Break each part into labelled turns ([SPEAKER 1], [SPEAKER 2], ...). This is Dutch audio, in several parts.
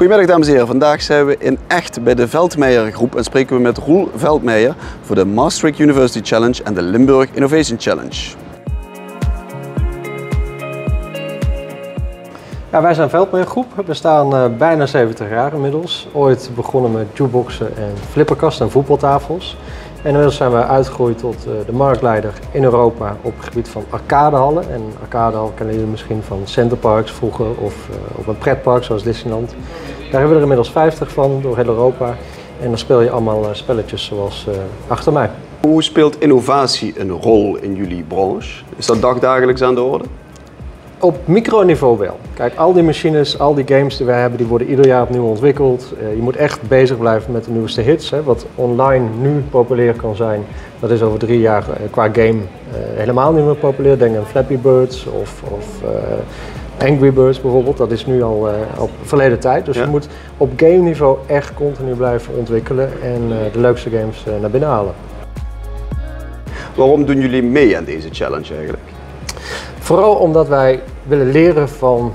[SPEAKER 1] Goedemiddag dames en heren, vandaag zijn we in Echt bij de Veldmeijer groep en spreken we met Roel Veldmeijer voor de Maastricht University Challenge en de Limburg Innovation Challenge.
[SPEAKER 2] Ja, wij zijn Veldmeijer groep, we bestaan bijna 70 jaar inmiddels. Ooit begonnen met jukeboxen en flipperkasten en voetbaltafels. En inmiddels zijn we uitgegroeid tot de marktleider in Europa op het gebied van arcadehallen. En arcadehal kennen jullie misschien van Centerparks vroeger of op een pretpark zoals Disneyland. Daar hebben we er inmiddels 50 van door heel Europa. En dan speel je allemaal spelletjes zoals achter mij.
[SPEAKER 1] Hoe speelt innovatie een rol in jullie branche? Is dat dagdagelijks aan de orde?
[SPEAKER 2] Op microniveau wel. Kijk, al die machines, al die games die wij hebben, die worden ieder jaar opnieuw ontwikkeld. Je moet echt bezig blijven met de nieuwste hits. Hè. Wat online nu populair kan zijn, dat is over 3 jaar qua game helemaal niet meer populair. Denk aan Flappy Birds of Angry Birds bijvoorbeeld. Dat is nu al op verleden tijd. Dus je moet op game niveau echt continu blijven ontwikkelen en de leukste games naar binnen halen.
[SPEAKER 1] Waarom doen jullie mee aan deze challenge eigenlijk?
[SPEAKER 2] Vooral omdat wij willen leren van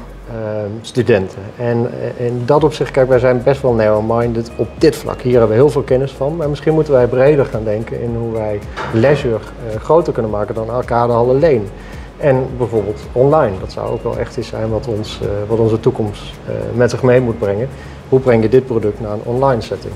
[SPEAKER 2] studenten. En in dat opzicht, kijk, wij zijn best wel narrow-minded op dit vlak. Hier hebben we heel veel kennis van, maar misschien moeten wij breder gaan denken in hoe wij leisure groter kunnen maken dan arcadehal alleen. En bijvoorbeeld online, dat zou ook wel echt iets zijn wat onze toekomst met zich mee moet brengen. Hoe breng je dit product naar een online setting?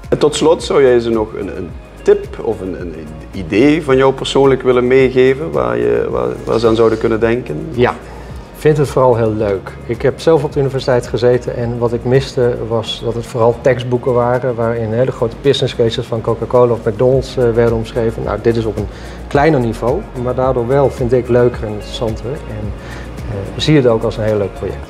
[SPEAKER 1] En tot slot, zou jij ze nog een tip of een idee van jou persoonlijk willen meegeven waar ze aan zouden kunnen denken?
[SPEAKER 2] Ja, ik vind het vooral heel leuk. Ik heb zelf op de universiteit gezeten en wat ik miste was dat het vooral tekstboeken waren waarin hele grote business cases van Coca-Cola of McDonald's werden omschreven. Nou, dit is op een kleiner niveau, maar daardoor wel, vind ik, leuker en interessanter en zie je het ook als een heel leuk project.